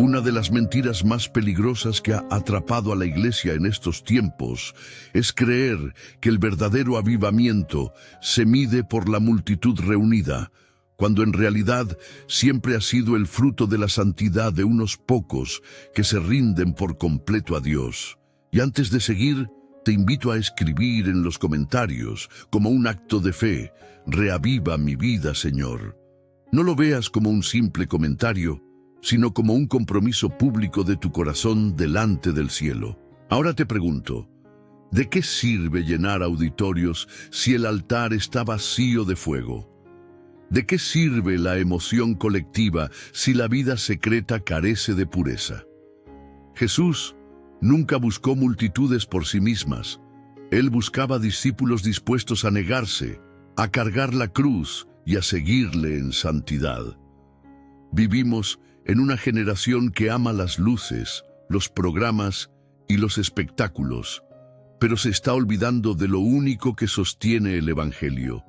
Una de las mentiras más peligrosas que ha atrapado a la Iglesia en estos tiempos es creer que el verdadero avivamiento se mide por la multitud reunida, cuando en realidad siempre ha sido el fruto de la santidad de unos pocos que se rinden por completo a Dios. Y antes de seguir, te invito a escribir en los comentarios, como un acto de fe: reaviva mi vida, Señor. No lo veas como un simple comentario, sino como un compromiso público de tu corazón delante del cielo. Ahora te pregunto, ¿de qué sirve llenar auditorios si el altar está vacío de fuego? ¿De qué sirve la emoción colectiva si la vida secreta carece de pureza? Jesús nunca buscó multitudes por sí mismas. Él buscaba discípulos dispuestos a negarse, a cargar la cruz y a seguirle en santidad. Vivimos en una generación que ama las luces, los programas y los espectáculos, pero se está olvidando de lo único que sostiene el Evangelio: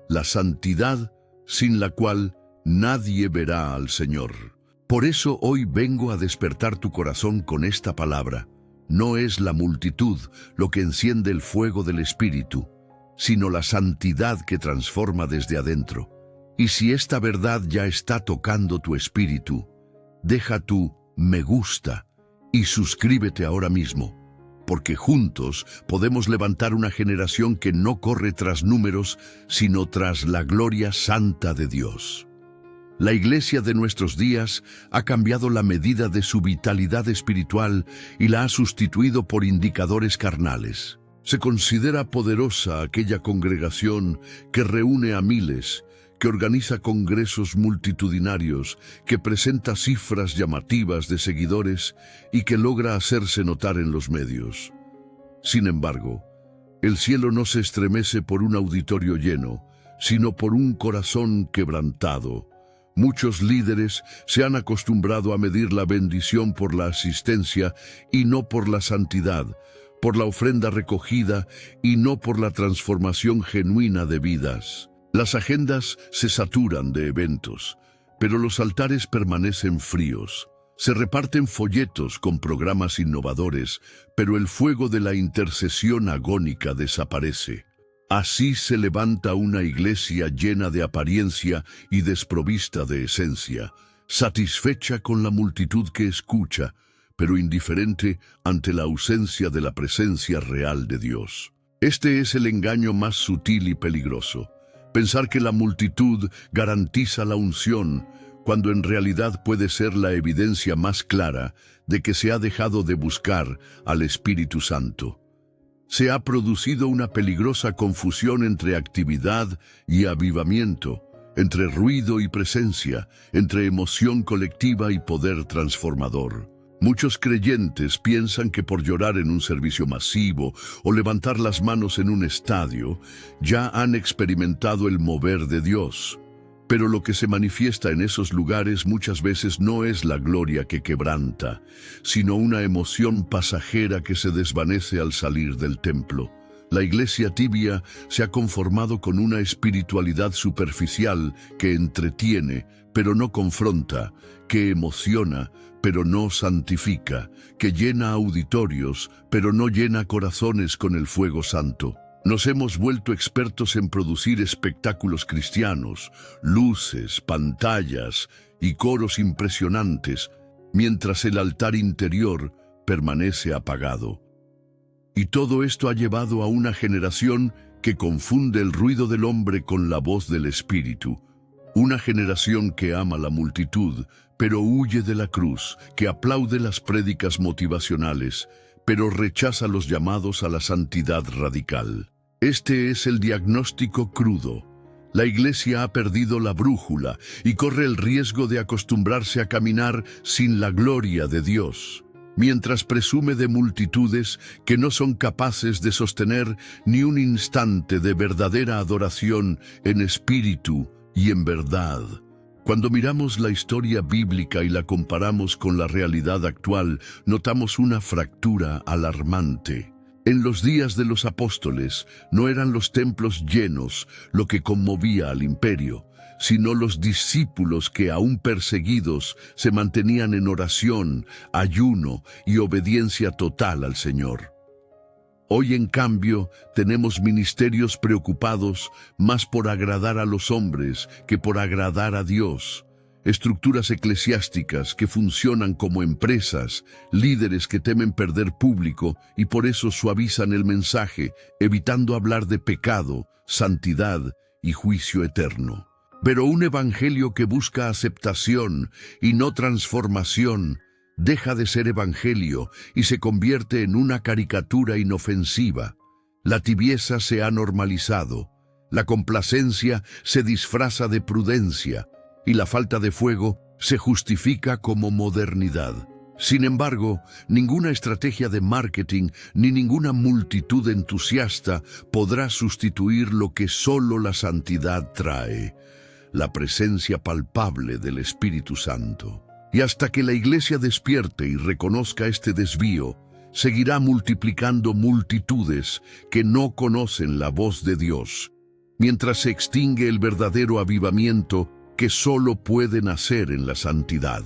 la santidad, sin la cual nadie verá al Señor. Por eso hoy vengo a despertar tu corazón con esta palabra. No es la multitud lo que enciende el fuego del Espíritu, sino la santidad que transforma desde adentro. Y si esta verdad ya está tocando tu espíritu, deja tu me gusta y suscríbete ahora mismo, porque juntos podemos levantar una generación que no corre tras números, sino tras la gloria santa de Dios. La Iglesia de nuestros días ha cambiado la medida de su vitalidad espiritual y la ha sustituido por indicadores carnales. Se considera poderosa aquella congregación que reúne a miles, que organiza congresos multitudinarios, que presenta cifras llamativas de seguidores y que logra hacerse notar en los medios. Sin embargo, el cielo no se estremece por un auditorio lleno, sino por un corazón quebrantado. Muchos líderes se han acostumbrado a medir la bendición por la asistencia y no por la santidad, por la ofrenda recogida y no por la transformación genuina de vidas. Las agendas se saturan de eventos, pero los altares permanecen fríos. Se reparten folletos con programas innovadores, pero el fuego de la intercesión agónica desaparece. Así se levanta una iglesia llena de apariencia y desprovista de esencia, satisfecha con la multitud que escucha, pero indiferente ante la ausencia de la presencia real de Dios. Este es el engaño más sutil y peligroso: pensar que la multitud garantiza la unción, cuando en realidad puede ser la evidencia más clara de que se ha dejado de buscar al Espíritu Santo. Se ha producido una peligrosa confusión entre actividad y avivamiento, entre ruido y presencia, entre emoción colectiva y poder transformador. Muchos creyentes piensan que por llorar en un servicio masivo o levantar las manos en un estadio, ya han experimentado el mover de Dios. Pero lo que se manifiesta en esos lugares muchas veces no es la gloria que quebranta, sino una emoción pasajera que se desvanece al salir del templo. La iglesia tibia se ha conformado con una espiritualidad superficial que entretiene, pero no confronta, que emociona, pero no santifica, que llena auditorios, pero no llena corazones con el fuego santo. Nos hemos vuelto expertos en producir espectáculos cristianos, luces, pantallas y coros impresionantes, mientras el altar interior permanece apagado. Y todo esto ha llevado a una generación que confunde el ruido del hombre con la voz del Espíritu. Una generación que ama la multitud, pero huye de la cruz, que aplaude las prédicas motivacionales, pero rechaza los llamados a la santidad radical. Este es el diagnóstico crudo. La iglesia ha perdido la brújula y corre el riesgo de acostumbrarse a caminar sin la gloria de Dios, mientras presume de multitudes que no son capaces de sostener ni un instante de verdadera adoración en espíritu y en verdad. Cuando miramos la historia bíblica y la comparamos con la realidad actual, notamos una fractura alarmante. En los días de los apóstoles no eran los templos llenos lo que conmovía al imperio, sino los discípulos que, aún perseguidos, se mantenían en oración, ayuno y obediencia total al Señor. Hoy, en cambio, tenemos ministerios preocupados más por agradar a los hombres que por agradar a Dios. Estructuras eclesiásticas que funcionan como empresas, líderes que temen perder público y por eso suavizan el mensaje, evitando hablar de pecado, santidad y juicio eterno. Pero un evangelio que busca aceptación y no transformación deja de ser evangelio y se convierte en una caricatura inofensiva. La tibieza se ha normalizado, la complacencia se disfraza de prudencia y la falta de fuego se justifica como modernidad. Sin embargo, ninguna estrategia de marketing ni ninguna multitud entusiasta podrá sustituir lo que solo la santidad trae: la presencia palpable del Espíritu Santo. Y hasta que la Iglesia despierte y reconozca este desvío, seguirá multiplicando multitudes que no conocen la voz de Dios, mientras se extingue el verdadero avivamiento que solo puede nacer en la santidad.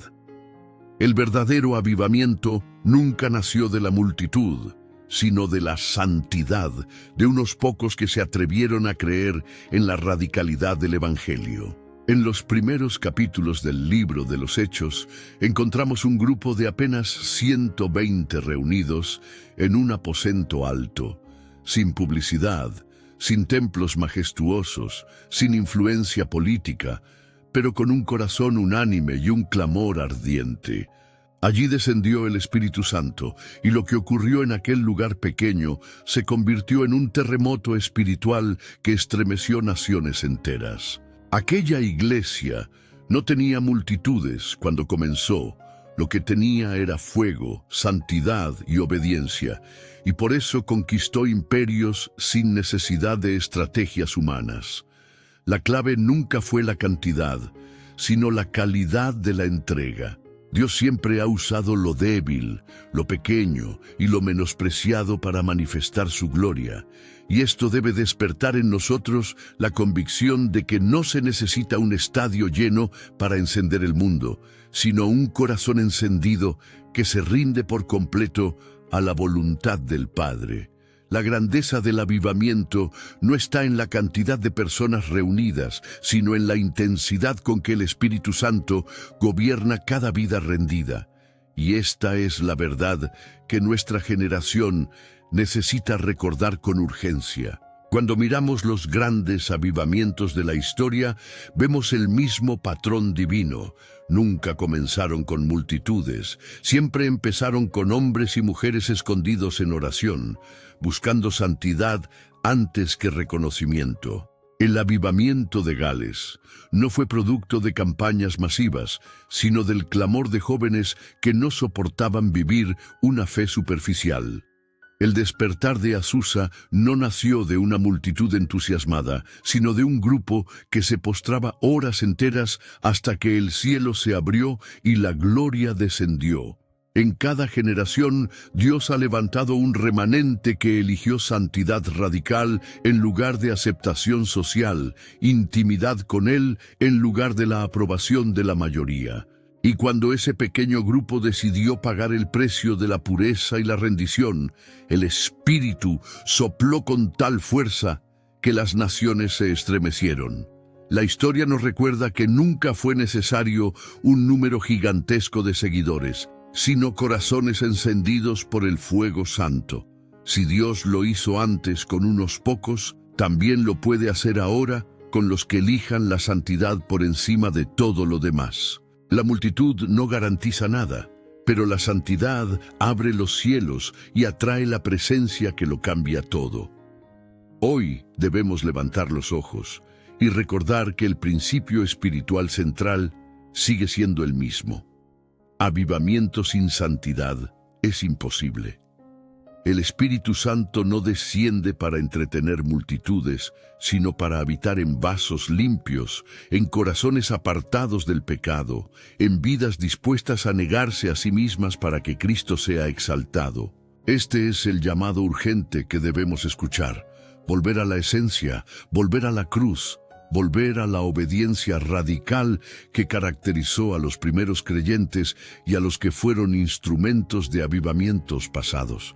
El verdadero avivamiento nunca nació de la multitud, sino de la santidad de unos pocos que se atrevieron a creer en la radicalidad del Evangelio. En los primeros capítulos del libro de los Hechos, encontramos un grupo de apenas 120 reunidos en un aposento alto, sin publicidad, sin templos majestuosos, sin influencia política, pero con un corazón unánime y un clamor ardiente. Allí descendió el Espíritu Santo, y lo que ocurrió en aquel lugar pequeño se convirtió en un terremoto espiritual que estremeció naciones enteras. Aquella iglesia no tenía multitudes cuando comenzó, lo que tenía era fuego, santidad y obediencia, y por eso conquistó imperios sin necesidad de estrategias humanas. La clave nunca fue la cantidad, sino la calidad de la entrega. Dios siempre ha usado lo débil, lo pequeño y lo menospreciado para manifestar su gloria, y esto debe despertar en nosotros la convicción de que no se necesita un estadio lleno para encender el mundo, sino un corazón encendido que se rinde por completo a la voluntad del Padre. La grandeza del avivamiento no está en la cantidad de personas reunidas, sino en la intensidad con que el Espíritu Santo gobierna cada vida rendida. Y esta es la verdad que nuestra generación necesita recordar con urgencia. Cuando miramos los grandes avivamientos de la historia, vemos el mismo patrón divino. Nunca comenzaron con multitudes, siempre empezaron con hombres y mujeres escondidos en oración, buscando santidad antes que reconocimiento. El avivamiento de Gales no fue producto de campañas masivas, sino del clamor de jóvenes que no soportaban vivir una fe superficial. El despertar de Azusa no nació de una multitud entusiasmada, sino de un grupo que se postraba horas enteras hasta que el cielo se abrió y la gloria descendió. En cada generación, Dios ha levantado un remanente que eligió santidad radical en lugar de aceptación social, intimidad con Él en lugar de la aprobación de la mayoría. Y cuando ese pequeño grupo decidió pagar el precio de la pureza y la rendición, el Espíritu sopló con tal fuerza que las naciones se estremecieron. La historia nos recuerda que nunca fue necesario un número gigantesco de seguidores, sino corazones encendidos por el fuego santo. Si Dios lo hizo antes con unos pocos, también lo puede hacer ahora con los que elijan la santidad por encima de todo lo demás. La multitud no garantiza nada, pero la santidad abre los cielos y atrae la presencia que lo cambia todo. Hoy debemos levantar los ojos y recordar que el principio espiritual central sigue siendo el mismo. Avivamiento sin santidad es imposible. El Espíritu Santo no desciende para entretener multitudes, sino para habitar en vasos limpios, en corazones apartados del pecado, en vidas dispuestas a negarse a sí mismas para que Cristo sea exaltado. Este es el llamado urgente que debemos escuchar: volver a la esencia, volver a la cruz, volver a la obediencia radical que caracterizó a los primeros creyentes y a los que fueron instrumentos de avivamientos pasados.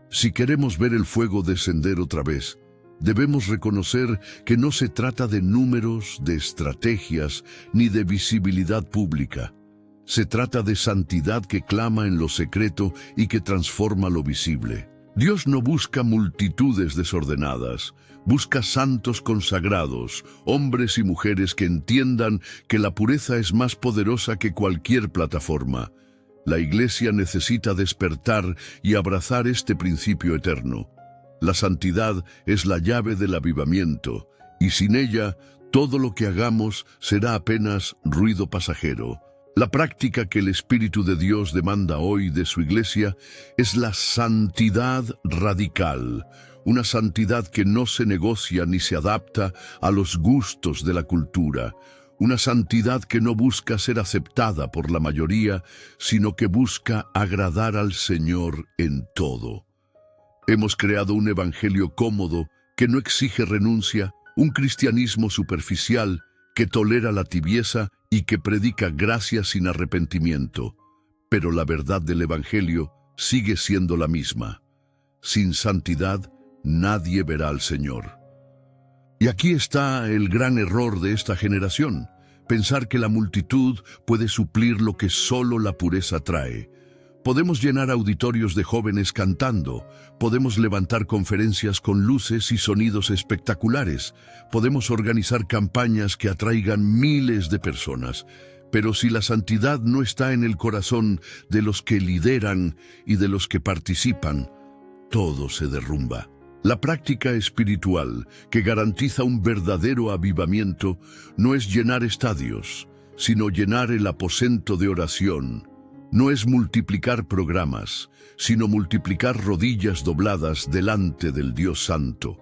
Si queremos ver el fuego descender otra vez, debemos reconocer que no se trata de números, de estrategias, ni de visibilidad pública. Se trata de santidad que clama en lo secreto y que transforma lo visible. Dios no busca multitudes desordenadas, busca santos consagrados, hombres y mujeres que entiendan que la pureza es más poderosa que cualquier plataforma. La Iglesia necesita despertar y abrazar este principio eterno. La santidad es la llave del avivamiento, y sin ella, todo lo que hagamos será apenas ruido pasajero. La práctica que el Espíritu de Dios demanda hoy de su Iglesia es la santidad radical, una santidad que no se negocia ni se adapta a los gustos de la cultura, una santidad que no busca ser aceptada por la mayoría, sino que busca agradar al Señor en todo. Hemos creado un evangelio cómodo que no exige renuncia, un cristianismo superficial que tolera la tibieza y que predica gracia sin arrepentimiento. Pero la verdad del evangelio sigue siendo la misma: sin santidad nadie verá al Señor. Y aquí está el gran error de esta generación: pensar que la multitud puede suplir lo que solo la pureza trae. Podemos llenar auditorios de jóvenes cantando, podemos levantar conferencias con luces y sonidos espectaculares, podemos organizar campañas que atraigan miles de personas, pero si la santidad no está en el corazón de los que lideran y de los que participan, todo se derrumba. La práctica espiritual que garantiza un verdadero avivamiento no es llenar estadios, sino llenar el aposento de oración. No es multiplicar programas, sino multiplicar rodillas dobladas delante del Dios Santo.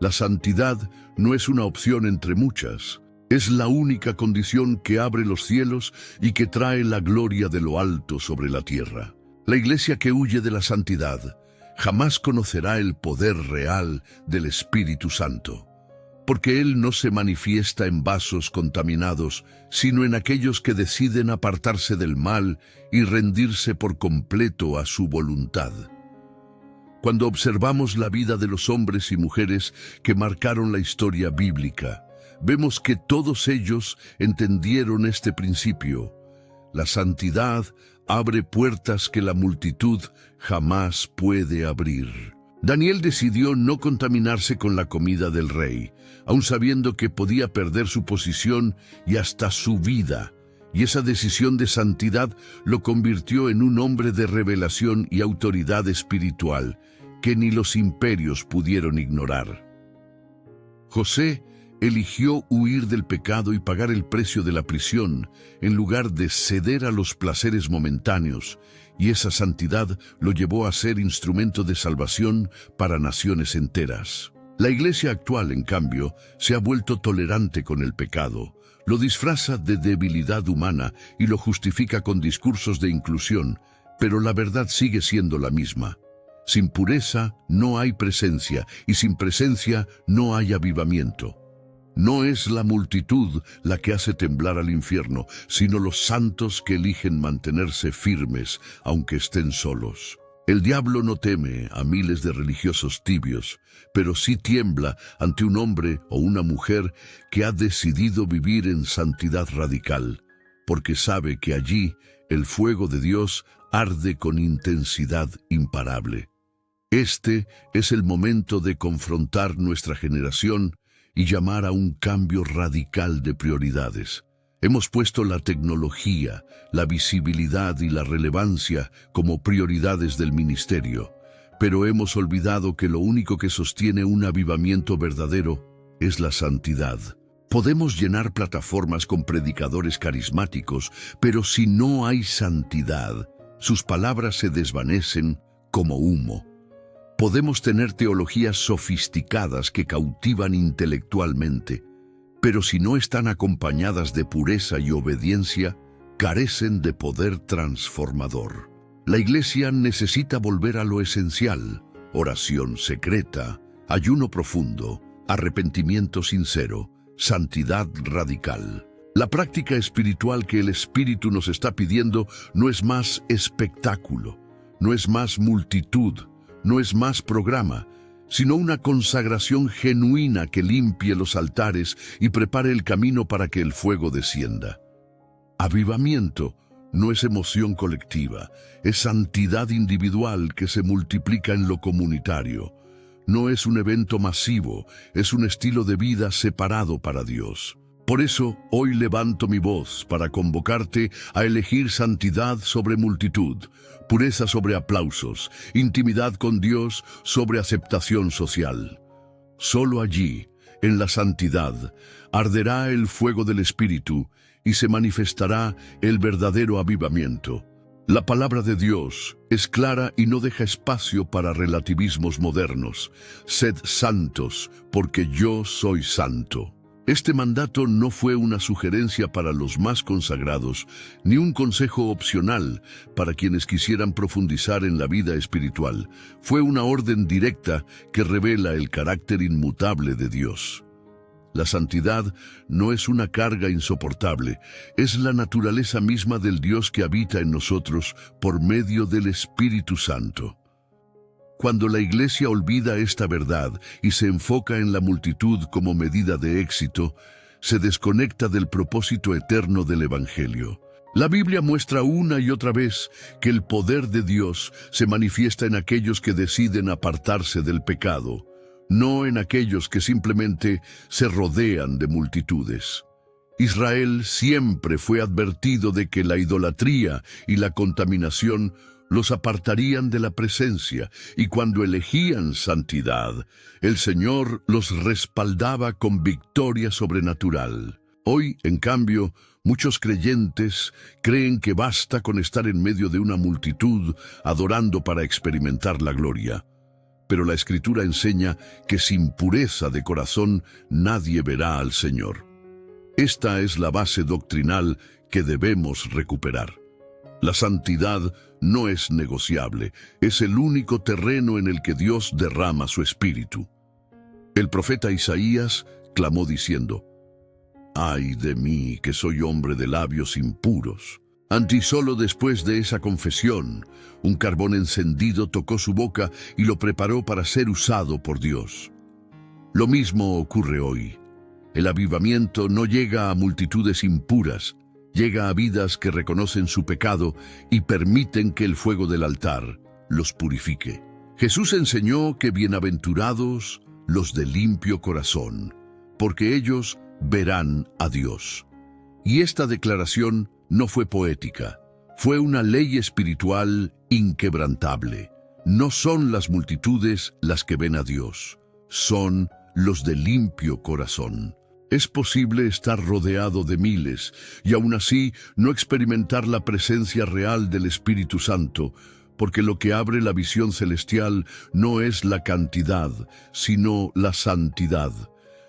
La santidad no es una opción entre muchas, es la única condición que abre los cielos y que trae la gloria de lo alto sobre la tierra. La Iglesia que huye de la santidad jamás conocerá el poder real del Espíritu Santo, porque Él no se manifiesta en vasos contaminados, sino en aquellos que deciden apartarse del mal y rendirse por completo a su voluntad. Cuando observamos la vida de los hombres y mujeres que marcaron la historia bíblica, vemos que todos ellos entendieron este principio: la santidad abre puertas que la multitud jamás puede abrir. Daniel decidió no contaminarse con la comida del rey, aun sabiendo que podía perder su posición y hasta su vida, y esa decisión de santidad lo convirtió en un hombre de revelación y autoridad espiritual que ni los imperios pudieron ignorar. José eligió huir del pecado y pagar el precio de la prisión en lugar de ceder a los placeres momentáneos, y esa santidad lo llevó a ser instrumento de salvación para naciones enteras. La Iglesia actual, en cambio, se ha vuelto tolerante con el pecado, lo disfraza de debilidad humana y lo justifica con discursos de inclusión, pero la verdad sigue siendo la misma. Sin pureza no hay presencia, y sin presencia no hay avivamiento. No es la multitud la que hace temblar al infierno, sino los santos que eligen mantenerse firmes, aunque estén solos. El diablo no teme a miles de religiosos tibios, pero sí tiembla ante un hombre o una mujer que ha decidido vivir en santidad radical, porque sabe que allí el fuego de Dios arde con intensidad imparable. Este es el momento de confrontar nuestra generación y llamar a un cambio radical de prioridades. Hemos puesto la tecnología, la visibilidad y la relevancia como prioridades del ministerio, pero hemos olvidado que lo único que sostiene un avivamiento verdadero es la santidad. Podemos llenar plataformas con predicadores carismáticos, pero si no hay santidad, sus palabras se desvanecen como humo. Podemos tener teologías sofisticadas que cautivan intelectualmente, pero si no están acompañadas de pureza y obediencia, carecen de poder transformador. La Iglesia necesita volver a lo esencial: oración secreta, ayuno profundo, arrepentimiento sincero, santidad radical. La práctica espiritual que el Espíritu nos está pidiendo no es más espectáculo, no es más multitud, no es más programa, sino una consagración genuina que limpie los altares y prepare el camino para que el fuego descienda. Avivamiento no es emoción colectiva, es santidad individual que se multiplica en lo comunitario. No es un evento masivo, es un estilo de vida separado para Dios. Por eso, hoy levanto mi voz para convocarte a elegir santidad sobre multitud, pureza sobre aplausos, intimidad con Dios sobre aceptación social. Solo allí, en la santidad, arderá el fuego del Espíritu y se manifestará el verdadero avivamiento. La palabra de Dios es clara y no deja espacio para relativismos modernos. Sed santos, porque yo soy santo. Este mandato no fue una sugerencia para los más consagrados, ni un consejo opcional para quienes quisieran profundizar en la vida espiritual. Fue una orden directa que revela el carácter inmutable de Dios. La santidad no es una carga insoportable, es la naturaleza misma del Dios que habita en nosotros por medio del Espíritu Santo. Cuando la Iglesia olvida esta verdad y se enfoca en la multitud como medida de éxito, se desconecta del propósito eterno del Evangelio. La Biblia muestra una y otra vez que el poder de Dios se manifiesta en aquellos que deciden apartarse del pecado, no en aquellos que simplemente se rodean de multitudes. Israel siempre fue advertido de que la idolatría y la contaminación los apartarían de la presencia, y cuando elegían santidad, el Señor los respaldaba con victoria sobrenatural. Hoy, en cambio, muchos creyentes creen que basta con estar en medio de una multitud adorando para experimentar la gloria. Pero la Escritura enseña que sin pureza de corazón nadie verá al Señor. Esta es la base doctrinal que debemos recuperar. La santidad no es negociable, es el único terreno en el que Dios derrama su Espíritu. El profeta Isaías clamó diciendo: «Ay de mí, que soy hombre de labios impuros». Solo después de esa confesión, un carbón encendido tocó su boca y lo preparó para ser usado por Dios. Lo mismo ocurre hoy. El avivamiento no llega a multitudes impuras, llega a vidas que reconocen su pecado y permiten que el fuego del altar los purifique. Jesús enseñó que bienaventurados los de limpio corazón, porque ellos verán a Dios. Y esta declaración no fue poética, fue una ley espiritual inquebrantable. No son las multitudes las que ven a Dios, son los de limpio corazón. Es posible estar rodeado de miles y aún así no experimentar la presencia real del Espíritu Santo, porque lo que abre la visión celestial no es la cantidad, sino la santidad.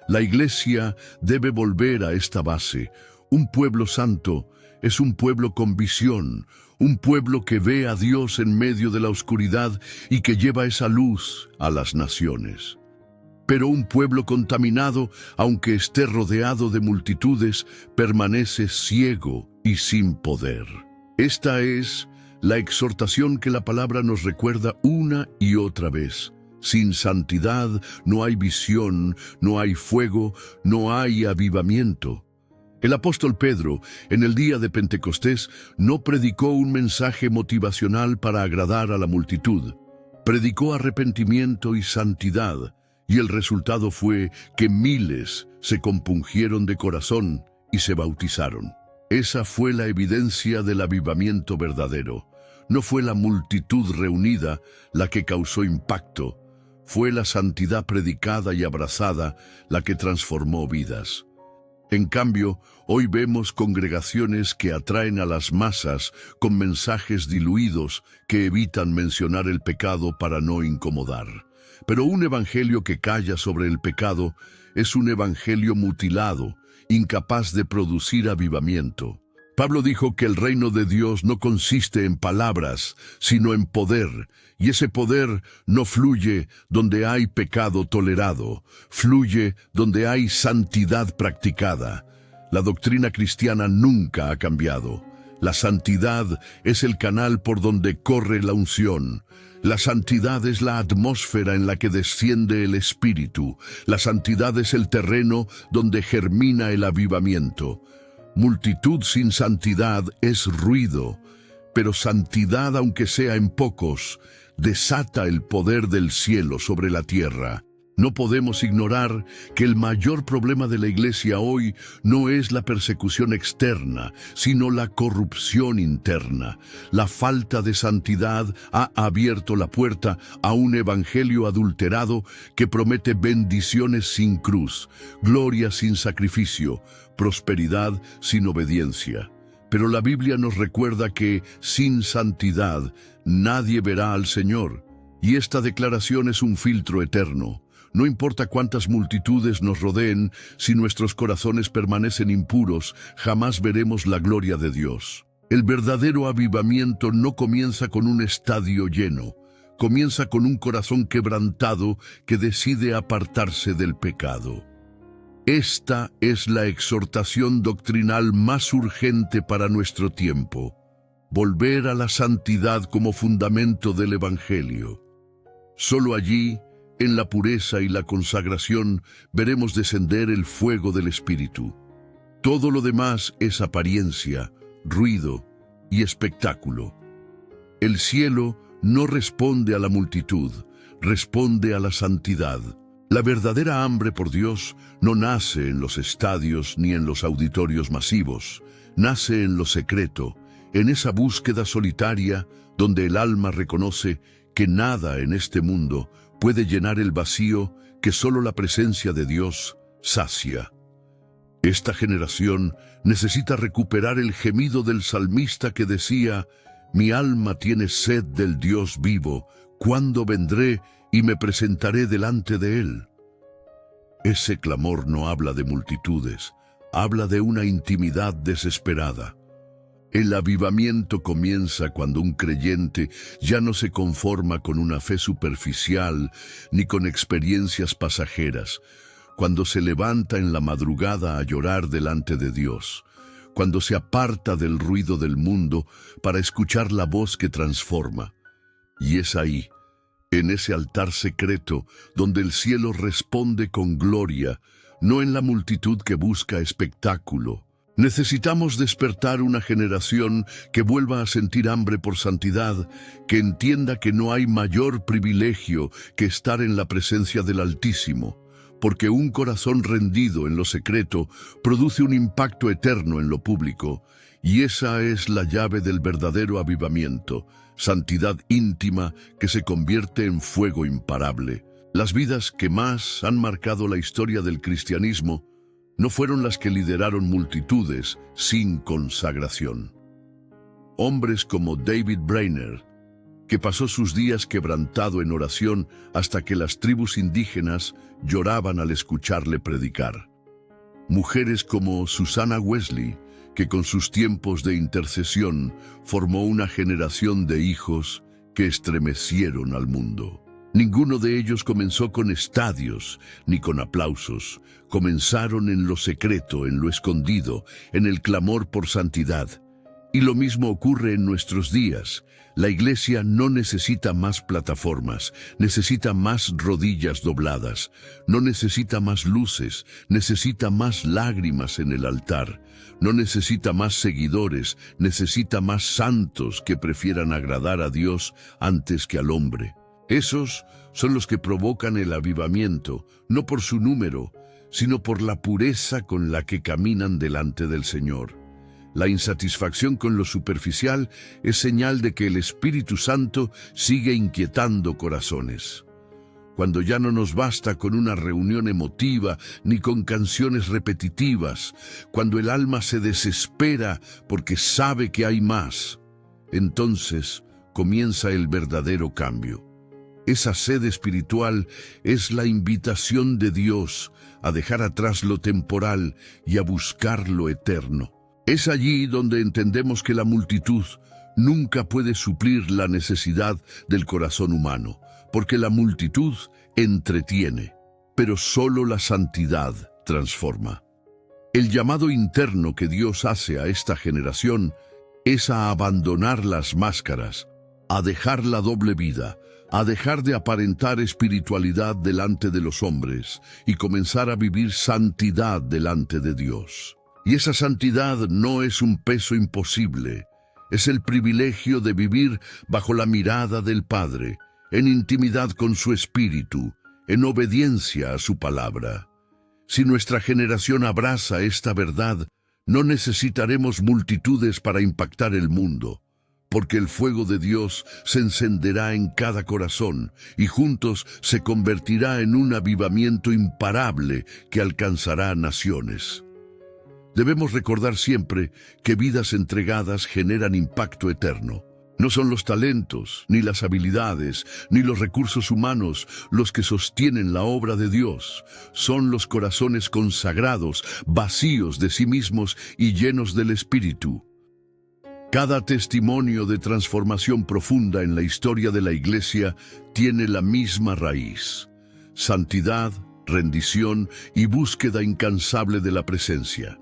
La Iglesia debe volver a esta base. Un pueblo santo es un pueblo con visión, un pueblo que ve a Dios en medio de la oscuridad y que lleva esa luz a las naciones. Pero un pueblo contaminado, aunque esté rodeado de multitudes, permanece ciego y sin poder. Esta es la exhortación que la palabra nos recuerda una y otra vez. Sin santidad no hay visión, no hay fuego, no hay avivamiento. El apóstol Pedro, en el día de Pentecostés, no predicó un mensaje motivacional para agradar a la multitud. Predicó arrepentimiento y santidad. Y el resultado fue que miles se compungieron de corazón y se bautizaron. Esa fue la evidencia del avivamiento verdadero. No fue la multitud reunida la que causó impacto, fue la santidad predicada y abrazada la que transformó vidas. En cambio, hoy vemos congregaciones que atraen a las masas con mensajes diluidos que evitan mencionar el pecado para no incomodar. Pero un evangelio que calla sobre el pecado es un evangelio mutilado, incapaz de producir avivamiento. Pablo dijo que el reino de Dios no consiste en palabras, sino en poder, y ese poder no fluye donde hay pecado tolerado, fluye donde hay santidad practicada. La doctrina cristiana nunca ha cambiado. La santidad es el canal por donde corre la unción. La santidad es la atmósfera en la que desciende el Espíritu. La santidad es el terreno donde germina el avivamiento. Multitud sin santidad es ruido, pero santidad, aunque sea en pocos, desata el poder del cielo sobre la tierra. No podemos ignorar que el mayor problema de la Iglesia hoy no es la persecución externa, sino la corrupción interna. La falta de santidad ha abierto la puerta a un evangelio adulterado que promete bendiciones sin cruz, gloria sin sacrificio, prosperidad sin obediencia. Pero la Biblia nos recuerda que sin santidad nadie verá al Señor, y esta declaración es un filtro eterno. No importa cuántas multitudes nos rodeen, si nuestros corazones permanecen impuros, jamás veremos la gloria de Dios. El verdadero avivamiento no comienza con un estadio lleno, comienza con un corazón quebrantado que decide apartarse del pecado. Esta es la exhortación doctrinal más urgente para nuestro tiempo: volver a la santidad como fundamento del Evangelio. Solo allí, en la pureza y la consagración, veremos descender el fuego del Espíritu. Todo lo demás es apariencia, ruido y espectáculo. El cielo no responde a la multitud, responde a la santidad. La verdadera hambre por Dios no nace en los estadios ni en los auditorios masivos, nace en lo secreto, en esa búsqueda solitaria donde el alma reconoce que nada en este mundo puede llenar el vacío que solo la presencia de Dios sacia. Esta generación necesita recuperar el gemido del salmista que decía: «Mi alma tiene sed del Dios vivo, ¿cuándo vendré y me presentaré delante de Él?». Ese clamor no habla de multitudes, habla de una intimidad desesperada. El avivamiento comienza cuando un creyente ya no se conforma con una fe superficial ni con experiencias pasajeras, cuando se levanta en la madrugada a llorar delante de Dios, cuando se aparta del ruido del mundo para escuchar la voz que transforma. Y es ahí, en ese altar secreto, donde el cielo responde con gloria, no en la multitud que busca espectáculo. Necesitamos despertar una generación que vuelva a sentir hambre por santidad, que entienda que no hay mayor privilegio que estar en la presencia del Altísimo, porque un corazón rendido en lo secreto produce un impacto eterno en lo público, y esa es la llave del verdadero avivamiento, santidad íntima que se convierte en fuego imparable. Las vidas que más han marcado la historia del cristianismo no fueron las que lideraron multitudes sin consagración. Hombres como David Brainerd, que pasó sus días quebrantado en oración hasta que las tribus indígenas lloraban al escucharle predicar. Mujeres como Susanna Wesley, que con sus tiempos de intercesión formó una generación de hijos que estremecieron al mundo. Ninguno de ellos comenzó con estadios ni con aplausos. Comenzaron en lo secreto, en lo escondido, en el clamor por santidad. Y lo mismo ocurre en nuestros días. La Iglesia no necesita más plataformas, necesita más rodillas dobladas. No necesita más luces, necesita más lágrimas en el altar. No necesita más seguidores, necesita más santos que prefieran agradar a Dios antes que al hombre. Esos son los que provocan el avivamiento, no por su número, sino por la pureza con la que caminan delante del Señor. La insatisfacción con lo superficial es señal de que el Espíritu Santo sigue inquietando corazones. Cuando ya no nos basta con una reunión emotiva ni con canciones repetitivas, cuando el alma se desespera porque sabe que hay más, entonces comienza el verdadero cambio. Esa sed espiritual es la invitación de Dios a dejar atrás lo temporal y a buscar lo eterno. Es allí donde entendemos que la multitud nunca puede suplir la necesidad del corazón humano, porque la multitud entretiene, pero solo la santidad transforma. El llamado interno que Dios hace a esta generación es a abandonar las máscaras, a dejar la doble vida, a dejar de aparentar espiritualidad delante de los hombres y comenzar a vivir santidad delante de Dios. Y esa santidad no es un peso imposible, es el privilegio de vivir bajo la mirada del Padre, en intimidad con su Espíritu, en obediencia a su palabra. Si nuestra generación abraza esta verdad, no necesitaremos multitudes para impactar el mundo, porque el fuego de Dios se encenderá en cada corazón y juntos se convertirá en un avivamiento imparable que alcanzará naciones. Debemos recordar siempre que vidas entregadas generan impacto eterno. No son los talentos, ni las habilidades, ni los recursos humanos los que sostienen la obra de Dios. Son los corazones consagrados, vacíos de sí mismos y llenos del Espíritu. Cada testimonio de transformación profunda en la historia de la Iglesia tiene la misma raíz: santidad, rendición y búsqueda incansable de la presencia.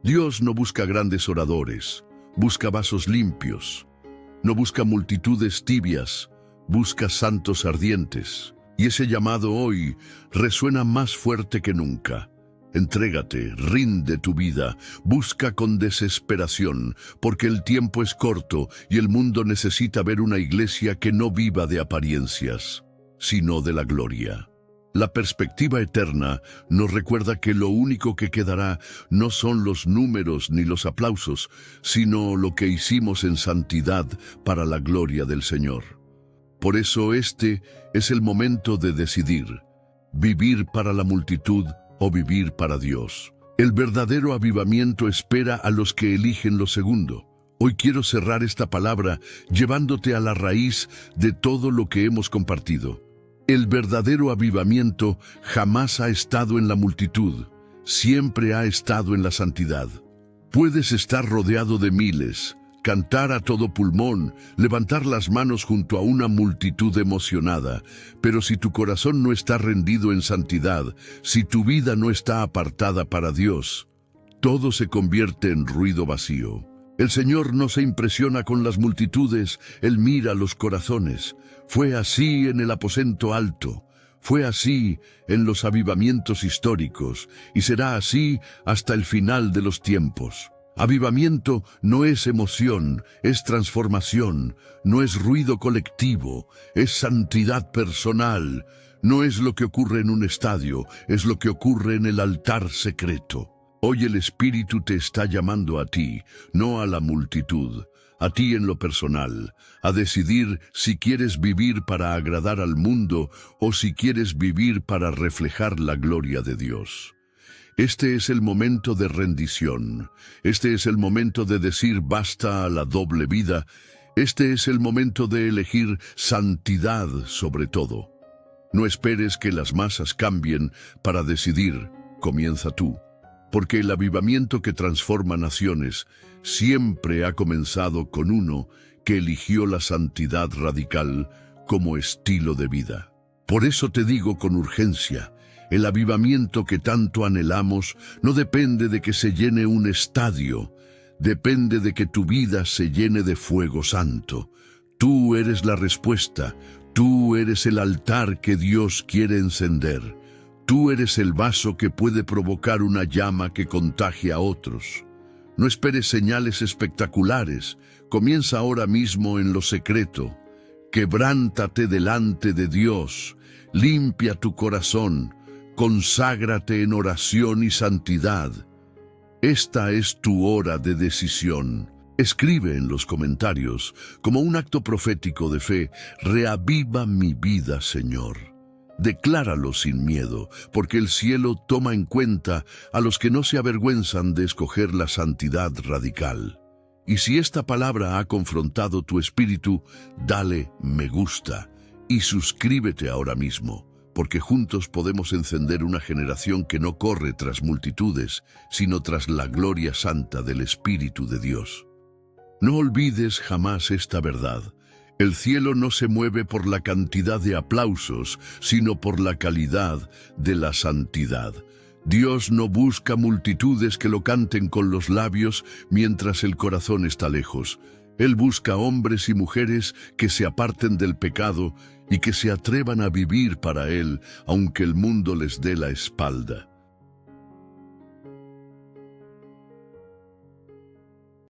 Dios no busca grandes oradores, busca vasos limpios. No busca multitudes tibias, busca santos ardientes. Y ese llamado hoy resuena más fuerte que nunca. Entrégate, rinde tu vida, busca con desesperación, porque el tiempo es corto y el mundo necesita ver una iglesia que no viva de apariencias, sino de la gloria. La perspectiva eterna nos recuerda que lo único que quedará no son los números ni los aplausos, sino lo que hicimos en santidad para la gloria del Señor. Por eso este es el momento de decidir: vivir para la multitud o vivir para Dios. El verdadero avivamiento espera a los que eligen lo segundo. Hoy quiero cerrar esta palabra llevándote a la raíz de todo lo que hemos compartido. El verdadero avivamiento jamás ha estado en la multitud, siempre ha estado en la santidad. Puedes estar rodeado de miles, cantar a todo pulmón, levantar las manos junto a una multitud emocionada, pero si tu corazón no está rendido en santidad, si tu vida no está apartada para Dios, todo se convierte en ruido vacío. El Señor no se impresiona con las multitudes, Él mira los corazones. Fue así en el aposento alto, fue así en los avivamientos históricos, y será así hasta el final de los tiempos. Avivamiento no es emoción, es transformación, no es ruido colectivo, es santidad personal. No es lo que ocurre en un estadio, es lo que ocurre en el altar secreto. Hoy el Espíritu te está llamando a ti, no a la multitud, a ti en lo personal, a decidir si quieres vivir para agradar al mundo o si quieres vivir para reflejar la gloria de Dios. Este es el momento de rendición, este es el momento de decir basta a la doble vida, este es el momento de elegir santidad sobre todo. No esperes que las masas cambien para decidir, comienza tú. Porque el avivamiento que transforma naciones siempre ha comenzado con uno que eligió la santidad radical como estilo de vida. Por eso te digo con urgencia, el avivamiento que tanto anhelamos no depende de que se llene un estadio, depende de que tu vida se llene de fuego santo. Tú eres la respuesta, tú eres el altar que Dios quiere encender. Tú eres el vaso que puede provocar una llama que contagie a otros. No esperes señales espectaculares. Comienza ahora mismo en lo secreto. Quebrántate delante de Dios. Limpia tu corazón. Conságrate en oración y santidad. Esta es tu hora de decisión. Escribe en los comentarios, como un acto profético de fe: reaviva mi vida, Señor. Decláralo sin miedo, porque el cielo toma en cuenta a los que no se avergüenzan de escoger la santidad radical. Y si esta palabra ha confrontado tu espíritu, dale me gusta y suscríbete ahora mismo, porque juntos podemos encender una generación que no corre tras multitudes, sino tras la gloria santa del Espíritu de Dios. No olvides jamás esta verdad. El cielo no se mueve por la cantidad de aplausos, sino por la calidad de la santidad. Dios no busca multitudes que lo canten con los labios mientras el corazón está lejos. Él busca hombres y mujeres que se aparten del pecado y que se atrevan a vivir para Él, aunque el mundo les dé la espalda.